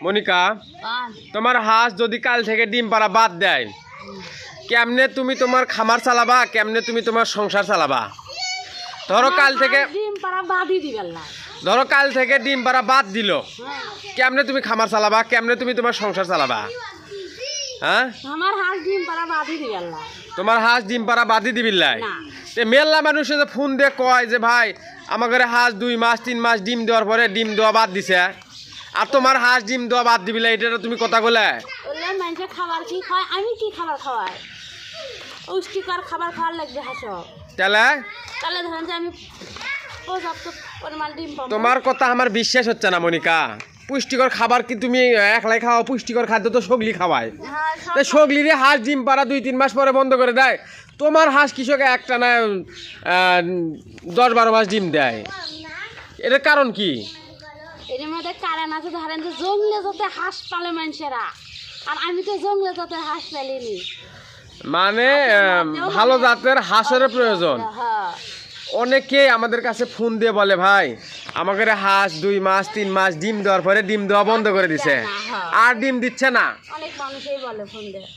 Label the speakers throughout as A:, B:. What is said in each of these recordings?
A: মনিকা, তোমার হাঁস যদি কাল থেকে ডিম পাড়া বাদ দেয়, কেমনে তুমি তোমার খামার চালাবা, কেমনে তুমি তোমার সংসার চালাবা? ধরো কাল থেকে ডিম পাড়া বাদ দিল, কেমনে তুমি খামার চালাবা, কেমনে তুমি তোমার সংসার চালাবা? হ্যাঁ,
B: আমার হাঁস ডিম পাড়া বাদি দিবেন না।
A: তোমার হাঁস ডিম পাড়া বাদি দিবিল্লাই? মেলা মানুষে যে ফোন দিয়ে কয় যে ভাই আমার ঘরে হাঁস 2 মাস 3 মাস ডিম দেওয়ার পরে ডিম দেওয়া বাদ দিছে, আর তোমার হাঁস ডিম দেওয়া বাদ দিবিলা, এটা তুমি কথা বলে?
B: মানুষে খাবার কি খায়, আমি কি খাবার খাওয়াই? পুষ্টিকর খাবার খাওয়ার লাগবে হাঁস।
A: তাহলে
B: তাহলে ধরেন যে আমি পর্যাপ্ত পরিমাণ ডিম পাবো।
A: তোমার কথা আমার বিশ্বাস হচ্ছে না মনিকা। পুষ্টিকর খাবার কি তুমি একলাই খাওয়া? পুষ্টিকর খাদ্য তো সগলি খাওয়ায়। তাই সগলিরে হাঁস ডিম পাড়া 2-3 মাস পরে বন্ধ করে দেয়। তোমার হাঁস কৃষকে একটা না 10-12 মাস ডিম দেয়, এটার কারণ কি?
B: এর মধ্যে কারণ আছে, ধরেন যে জঙ্গলে যাতে হাঁস পালে মানুষেরা, আর আমি তো জঙ্গলে যাতে হাঁস পালিনি।
A: মানে ভালো জাতের হাঁসের প্রয়োজন। অনেকে আমাদের কাছে ফোন দিয়ে বলে ভাই আমাদের হাঁস 2 মাস 3 মাস ডিম দেওয়ার পরে ডিম দেওয়া বন্ধ করে দিছে, আর ডিম দিচ্ছে না।
B: অনেক মানুষই বলে ফোন দিয়ে,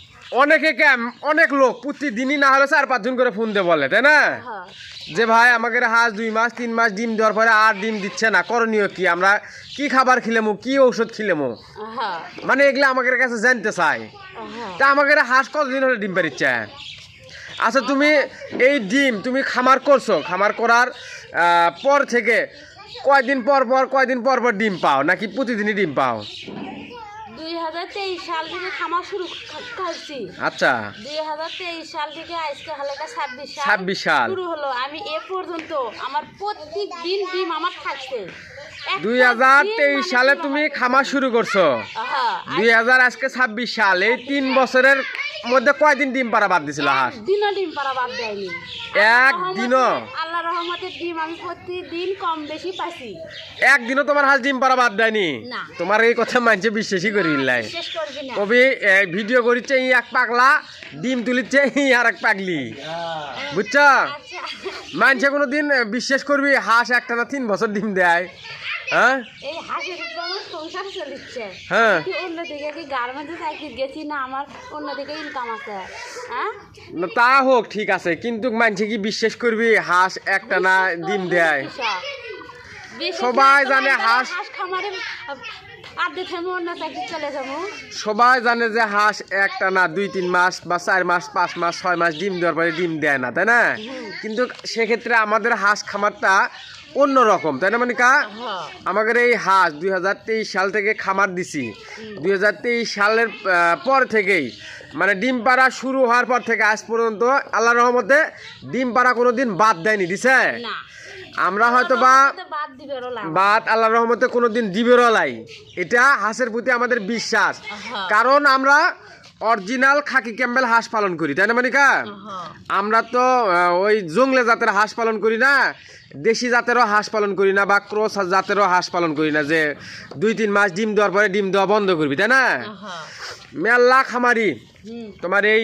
A: অনেক লোক প্রতিদিনই না হলে 4-5 জন করে ফোন দিয়ে বলে, তাই না? যে ভাই আমাদের হাঁস 2 মাস 3 মাস ডিম দেওয়ার পরে আর ডিম দিচ্ছে না, করণীয় কি? আমরা কি খাবার খিলেমু, কি ঔষধ খিলেমু? মানে এগুলো আমাদের কাছে জানতে চাই। তা আমাদের হাঁস কতদিন হলে ডিম পারিচ্ছে? আচ্ছা, তুমি এই ডিম তুমি খামার করছো, খামার করার পর থেকে কয়দিন পর পর ডিম পাও, নাকি প্রতিদিনই ডিম পাও?
B: 2023 সাল থেকে খামার শুরু করছি।
A: আচ্ছা,
B: 2023 সাল থেকে আজকে হালকা
A: 26 সাল
B: শুরু হলো। আমি এ পর্যন্ত আমার প্রত্যেক দিন ডিম আমার থাকছে।
A: 2023 সালে তুমি খামার শুরু করছো, 2000 আজকে 26 সাল, এই 3 বছরের মধ্যে কয়দিন ডিম পাড়া বাদ দিছিল হাঁস?
B: একদিনও ডিম পাড়া বাদ দেয়নি।
A: একদিনও?
B: আল্লাহর রহমতে ডিম আমি প্রতিদিন কম বেশি পাইছি।
A: একদিনও তোমার হাঁস ডিম পাড়া বাদ দেয়নি?
B: না।
A: তোমার এই কথা মানছে বিশ্বাসই করিলাই। কবি ভিডিও করিচ্ছে ই এক পাগলা, ডিম তুলিচ্ছে ই আর এক পাগলি, বুঝছ? মানছে কোনো দিন বিশ্বাস করবি হাঁস একটা না 3 বছর ডিম দেয়? হ্যাঁ,
B: এই হাঁসের উপর আমার সংসার চলছে।
A: হ্যাঁ,
B: অন্যদিকে কি গার্মেন্টসে চাকরি গেছি না, আমার অন্যদিকে ইনকাম আছে। হ্যাঁ,
A: তা হোক, ঠিক আছে, কিন্তু মানছে কি বিশ্বাস করবি হাঁস একটা না ডিম দেয়? সবাই জানে হাঁস
B: খামারে আদে থেমে অন্য চাকরি চলে যাবো।
A: সবাই জানে যে হাঁস একটা না 2-3 মাস বা 4 মাস 5 মাস 6 মাস ডিম দেওয়ার পরে ডিম দেয় না, তাই না? কিন্তু সেক্ষেত্রে আমাদের হাঁস খামারটা অন্যরকম, তাই না মনিকা? আমাদের এই হাঁস 2023 সাল থেকে খামার দিছি, 2023 সালের পর থেকেই মানে ডিম পাড়া শুরু হওয়ার পর থেকে আজ পর্যন্ত আল্লাহর রহমতে ডিম পাড়া কোনোদিন বাদ দেয়নি, দিছে? আমরা হয়তো বা বাদ আল্লাহর রহমতে কোনোদিন দিবেরও লাই, এটা হাঁসের প্রতি আমাদের বিশ্বাস। কারণ আমরা অরিজিনাল খাকি ক্যাম্বেল হাঁস পালন করি, তাই না মনিকা? আমরা তো ওই জংলে জাতের হাঁস পালন করি না, দেশি জাতেরও হাঁস পালন করি না, বা ক্রস জাতেরও হাঁস পালন করি না যে 2-3 মাস ডিম দেওয়ার পরে ডিম দেওয়া বন্ধ করবি, তাই না? মেলা খামারি তোমার এই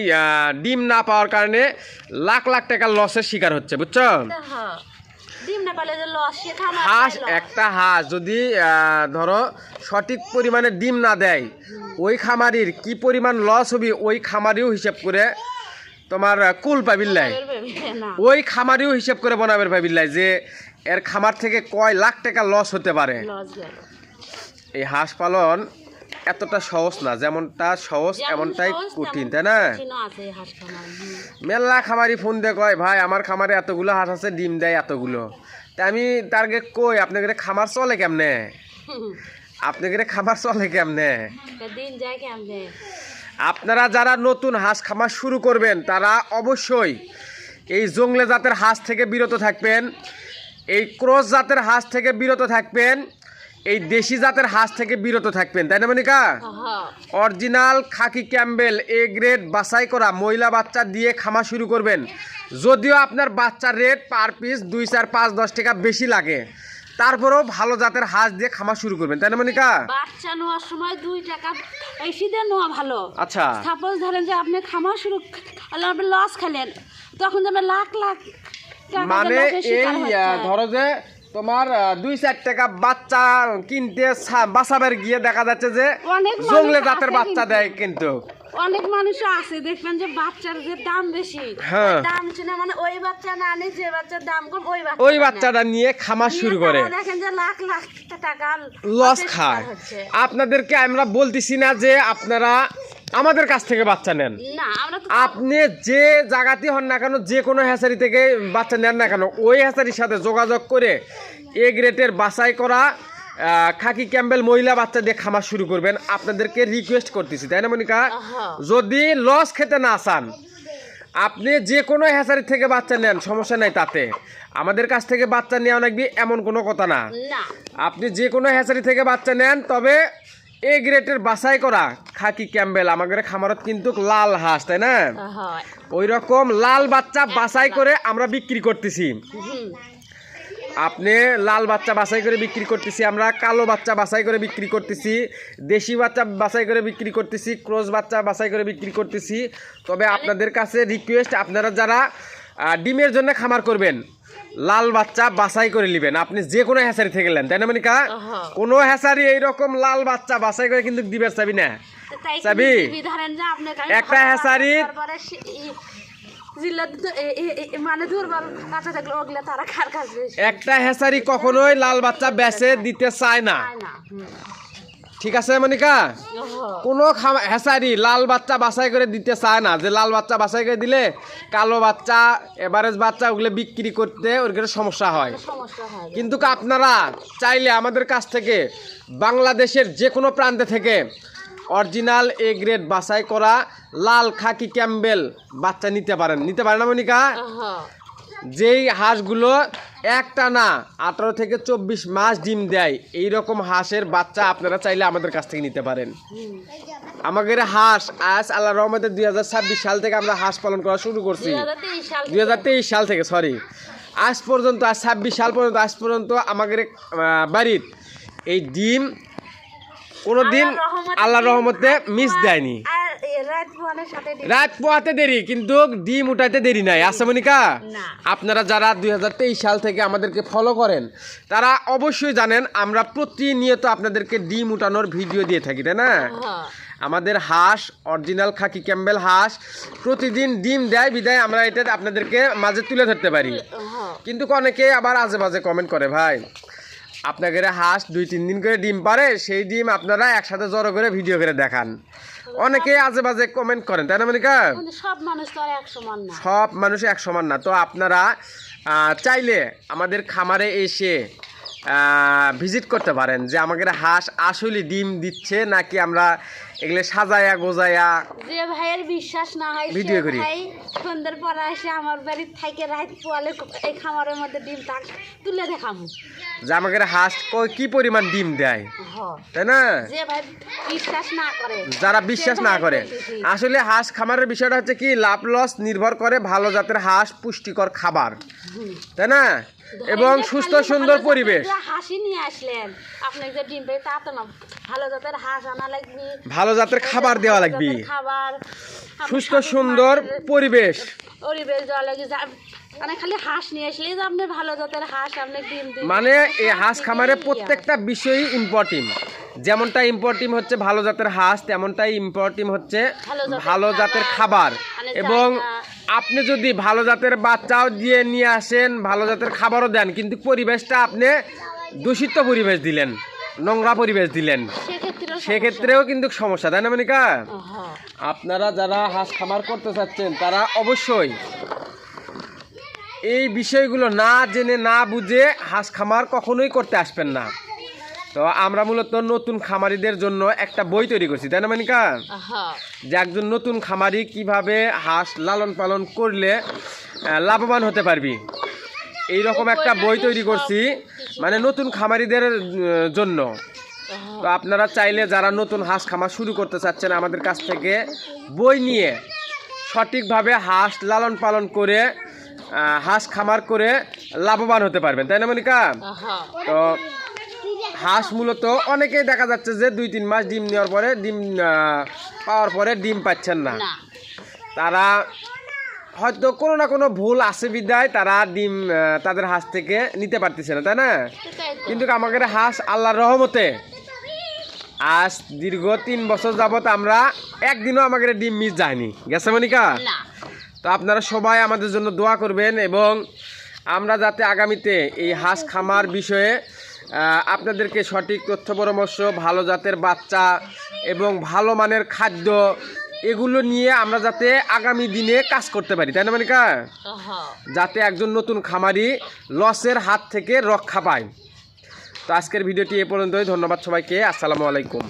A: ডিম না পাওয়ার কারণে লাখ লাখ টাকা লসের শিকার হচ্ছে, বুঝছো? হাঁস একটা হাঁস যদি ধরো সঠিক পরিমাণে ডিম না দেয়, ওই খামারির কি পরিমাণ লস হবে ওই খামারিও হিসাব করে তোমার কুল পাবিল্লাই, ওই খামারিও হিসাব করে বানাবে পাবিল্লাই যে এর খামার থেকে কয় লাখ টাকা লস হতে পারে। এই হাঁস পালন এতটা সহজ না, যেমনটা সহজ এমনটাই কঠিন, তাই না? মেলা খামারি ফোন দিয়ে কয় ভাই আমার খামারে এতগুলো হাঁস আছে, ডিম দেয় এতগুলো। তা আমি তারকে কই আপনাদের খামার চলে কেমনে, আপনাদের খামার চলে কেমনে? আপনারা যারা নতুন হাঁস খামার শুরু করবেন তারা অবশ্যই এই জংলে জাতের হাঁস থেকে বিরত থাকবেন, এই ক্রস জাতের হাঁস থেকে বিরত থাকবেন, এই দেশি জাতের হাঁস থেকে বিরত থাকবেন, তাই না Monica? Original khaki Campbell A grade বাছাই করা মহিলা বাচ্চা দিয়ে খামার শুরু করবেন। যদিও আপনার বাচ্চার রেট পার পিস 2, 4, 5, 10 টাকা বেশি লাগে, তারপরেও ভালো জাতের হাঁস দিয়ে খামার শুরু করবেন, তাই না মনিকা?
B: বাচ্চা নেওয়ার সময় 2 টাকা বেশি দিয়ে নেওয়া ভালো।
A: আচ্ছা,
B: সাপোজ ধরেন যে আপনি খামার শুরু লস খেলেন, তখন যেন লাখ লাখ
A: মানে এই ধরো যে তোমার 2-4 টাকা বাচ্চা কিনতে বাঁচাবার গিয়ে দেখা যাচ্ছে যে
B: অনেক মানুষ
A: জঙ্গলে জাতের
B: আছে
A: বাচ্চা
B: কিন্তু।
A: দেয় কিন্তু
B: অনেক মানুষ আছে দেখবেন যে বাচ্চার যে দাম বেশি
A: হ্যাঁ।
B: ওই দাম শুনে মানে ওই বাচ্চা না আনে যে বাচ্চার দাম কম
A: ওই বাচ্চাটা নিয়ে খামার শুরু করে
B: দেখেন যে লাখ লাখ টাকা
A: লস খায়। আপনাদেরকে আমরা বলতেছি না যে আপনারা আমাদের কাছ থেকে বাচ্চা নেন,
B: না আমরা তো
A: আপনি যে জায়গাতে হন না কেন, যে কোনো হ্যাচারি থেকে বাচ্চা নেন না কেন, ওই হ্যাচারির সাথে যোগাযোগ করে এ গ্রেডের বাছাই করা খাকি ক্যাম্বেল মহিলা বাচ্চা দিয়ে খামার শুরু করবেন। আপনাদেরকে রিকোয়েস্ট করতেছি, তাই না মনিকা?
B: হ্যাঁ।
A: যদি লস খেতে না চান, আপনি যে কোনো হ্যাচারি থেকে বাচ্চা নেন, সমস্যা নাই তাতে। আমাদের কাছ থেকে বাচ্চা নেওয়া লাগবে এমন কোনো কথা না।
B: না
A: আপনি যে কোনো হ্যাচারি থেকে বাচ্চা নেন, তবে এ গ্রেডের বাছাই করা খাকি ক্যাম্বেল আমাদের খামারত কিন্তু লাল হাঁস, তাই না?
B: হয়
A: ওই রকম লাল বাচ্চা বাছাই করে আমরা বিক্রি করতেছি।
B: হুম।
A: আপনি লাল বাচ্চা বাছাই করে বিক্রি করতেছি, আমরা কালো বাচ্চা বাছাই করে বিক্রি করতেছি, দেশি বাচ্চা বাছাই করে বিক্রি করতেছি, ক্রস বাচ্চা বাছাই করে বিক্রি করতেছি। তবে আপনাদের কাছে রিকোয়েস্ট, আপনারা যারা ডিমের জন্য খামার করবেন, লাল বাচ্চা বাছাই করে নেবেন। আপনি যে কোনো হ্যাচারি থেকে নেন, তাই না মনিকা? কোনো হ্যাচারি এইরকম লাল বাচ্চা বাছাই করে কিন্তু দিবেন চাবি না।
B: তাই
A: চাবি
B: ধরেন যে আপনাকে
A: একটা হ্যাচারির
B: মানে দুর্বল বাচ্চা থাকলে ওগুলা তারা খার কাছে
A: একটা হ্যাচারি কখনোই লাল বাচ্চা বেচে দিতে চায় না,
B: না।
A: ঠিক আছে মনিকা? কোনো হ্যাচারি লাল বাচ্চা বাছাই করে দিতে চায় না, যে লাল বাচ্চা বাছাই করে দিলে কালো বাচ্চা এভারেজ বাচ্চা ওগুলো বিক্রি করতে ওর সমস্যা হয়।
B: সমস্যা হয়
A: কিন্তু আপনারা চাইলে আমাদের কাছ থেকে বাংলাদেশের যে কোনো প্রান্তে থেকে অরিজিনাল এ গ্রেড বাছাই করা লাল খাকি ক্যাম্বেল বাচ্চা নিতে পারেন না মনিকা? যেই হাঁসগুলো একটা না 18 থেকে 24 মাস ডিম দেয়, এই রকম হাঁসের বাচ্চা আপনারা চাইলে আমাদের কাছ থেকে নিতে পারেন। আমাদের হাঁস আজ আল্লাহ রহমতে 2026 সাল থেকে আমরা হাঁস পালন করা শুরু করছি। 2023 সাল থেকে আজ পর্যন্ত, আজ 26 সাল পর্যন্ত, আজ পর্যন্ত আমাদের বাড়ির এই ডিম কোনোদিন আল্লাহ রহমতে মিস দেয়নি। রাত পোহাতে দেরি কিন্তু ডিম উঠাইতে দেরি নাই, আছে মনিকা? আপনারা যারা 2023 সাল থেকে আমাদেরকে ফলো করেন, তারা অবশ্যই জানেন আমরা প্রতিনিয়ত আপনাদেরকে ডিম উঠানোর ভিডিও দিয়ে থাকি, তাই না? আমাদের হাঁস অরিজিনাল খাকি ক্যাম্বেল হাঁস প্রতিদিন ডিম দেয়, বিদায় আমরা এটা আপনাদেরকে মাঝে তুলে ধরতে পারি। কিন্তু অনেকে আবার আজে বাজে কমেন্ট করে, ভাই আপনাদের হাঁস 2-3 দিন করে ডিম পারে, সেই ডিম আপনারা একসাথে জড়ো করে ভিডিও করে দেখান। অনেকে আজে বাজে কমেন্ট করেন, তাই না মনিকা?
B: সব মানুষ তো আর এক সমান না,
A: সব মানুষ এক সমান না। তো আপনারা চাইলে আমাদের খামারে এসে ভিজিট করতে পারেন যে আমাদের হাঁস আসলে ডিম দিচ্ছে নাকি আমরা এগুলো সাজায়া গোজায়া।
B: যে ভাইয়ের বিশ্বাস না হয়
A: ভিডিও করি,
B: ভাই সন্ধ্যার পর এসে আমার বাড়ির থেকে রাত পোয়ালে এই খামারের মধ্যে ডিম থাক তুলে দেখাবো
A: যে আমাদের হাঁস কি পরিমাণ ডিম দেয়, তাই না?
B: যে ভাই বিশ্বাস না করে,
A: যারা বিশ্বাস না করে, আসলে হাঁস খামারের বিষয়টা হচ্ছে কি, লাভ লস নির্ভর করে ভালো জাতের হাঁস, পুষ্টিকর খাবার, তাই না? এবং সুস্থ সুন্দর পরিবেশ।
B: হাসি নিয়ে আসলেন আপনি যে ডিম পেয়ে তা তো না, ভালো জাতের হাঁস আনা লাগবে,
A: ভালো জাতের খাবার দেওয়া লাগবে,
B: খাবার
A: সুস্থ সুন্দর পরিবেশ
B: দেওয়া লাগবে। মানে খালি হাঁস নিয়ে আসলে যে আপনি ভালো জাতের হাঁস আপনি ডিম দিন,
A: মানে এই হাঁস খামারে প্রত্যেকটা বিষয়ই ইম্পর্টেন্ট। যেমনটা ইম্পর্টেন্ট হচ্ছে ভালো জাতের হাঁস, তেমনটাই ইম্পর্টেন্ট হচ্ছে ভালো জাতের খাবার। এবং আপনি যদি ভালো জাতের বাচ্চাও দিয়ে নিয়ে আসেন, ভালো জাতের খাবারও দেন, কিন্তু পরিবেশটা আপনি দূষিত পরিবেশ দিলেন, নোংরা পরিবেশ দিলেন, সেক্ষেত্রেও কিন্তু সমস্যা, তাই না মনিকা? আপনারা যারা হাঁস খামার করতে চাচ্ছেন, তারা অবশ্যই এই বিষয়গুলো না জেনে না বুঝে হাঁস খামার কখনোই করতে আসবেন না। তো আমরা মূলত নতুন খামারিদের জন্য একটা বই তৈরি করছি, তাই না মনিকা? যে একজন নতুন খামারি কিভাবে হাঁস লালন পালন করলে লাভবান হতে পারবি, এইরকম একটা বই তৈরি করছি, মানে নতুন খামারিদের জন্য। তো আপনারা চাইলে যারা নতুন হাঁস খামার শুরু করতে চাচ্ছেন, আমাদের কাছ থেকে বই নিয়ে সঠিকভাবে হাঁস লালন পালন করে হাঁস খামার করে লাভবান হতে পারবেন, তাই না মনিকা? তো হাঁস মূলত অনেকেই দেখা যাচ্ছে যে 2-3 মাস ডিম নেওয়ার পরে, ডিম পাওয়ার পরে ডিম পাচ্ছেন না। তারা হয়তো কোনো না কোনো ভুল আছে বিদায় তারা ডিম তাদের হাঁস থেকে নিতে পারতেছে না, তাই না?
B: সেটাই তো।
A: কিন্তু আমাদের হাঁস আল্লাহর রহমতে আজ দীর্ঘ 3 বছর যাবত আমরা একদিনও আমাদের ডিম মিস যায়নি, গেছে মনিকা?
B: না
A: তো আপনারা সবাই আমাদের জন্য দোয়া করবেন এবং আমরা যাতে আগামীতে এই হাঁস খামার বিষয়ে আপনাদেরকে সঠিক তথ্য পরামর্শ, ভালো জাতের বাচ্চা এবং ভালো মানের খাদ্য এগুলো নিয়ে আমরা যাতে আগামী দিনে কাজ করতে পারি, তাই না মনিকা?
B: হ্যাঁ
A: যাতে একজন নতুন খামারি লসের হাত থেকে রক্ষা পায়। তো আজকের ভিডিওটি এ পর্যন্তই। ধন্যবাদ সবাইকে। আসসালামু আলাইকুম।